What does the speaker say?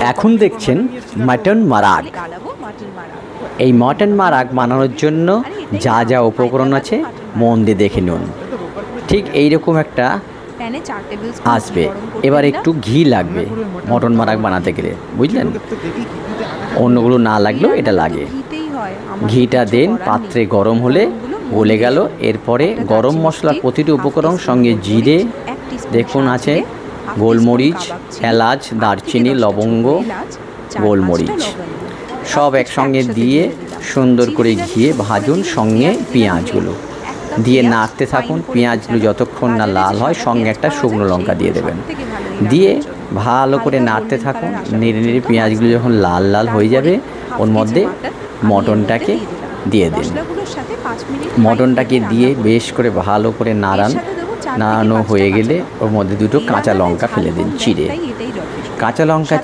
এখন দেখছেন মাটন মারাগ। এই মটন মারাগ বানানোর জন্য যা যা উপকরণ আছে মন দিয়ে দেখে নিন। ঠিক এইরকম একটা আসবে। এবার একটু ঘি লাগবে মটন মারাগ বানাতে গেলে, বুঝলেন? অন্যগুলো না লাগলেও এটা লাগে। ঘিটা দেন, পাত্রে গরম হলে গলে গেল। এরপরে গরম মশলার প্রতিটি উপকরণ সঙ্গে জিরে দেখুন আছে, গোলমরিচ, এলাচ, দারচিনি, লবঙ্গ, গোলমরিচ সব একসঙ্গে দিয়ে সুন্দর করে ঘিয়ে ভাজুন। সঙ্গে পেঁয়াজগুলো দিয়ে নাড়তে থাকুন। পেঁয়াজগুলো যতক্ষণ না লাল হয় সঙ্গে একটা শুকনো লঙ্কা দিয়ে দেবেন। দিয়ে ভালো করে নাড়তে থাকুন। নেড়ে নেড়ে পেঁয়াজগুলো যখন লাল লাল হয়ে যাবে ওর মধ্যে মটনটাকে দিয়ে দিন। মটনটাকে দিয়ে বেশ করে ভালো করে নাড়ানো হয়ে গেলে ওর মধ্যে দুটো কাঁচা লঙ্কা ফেলে দিন চিড়ে। কাঁচা লঙ্কা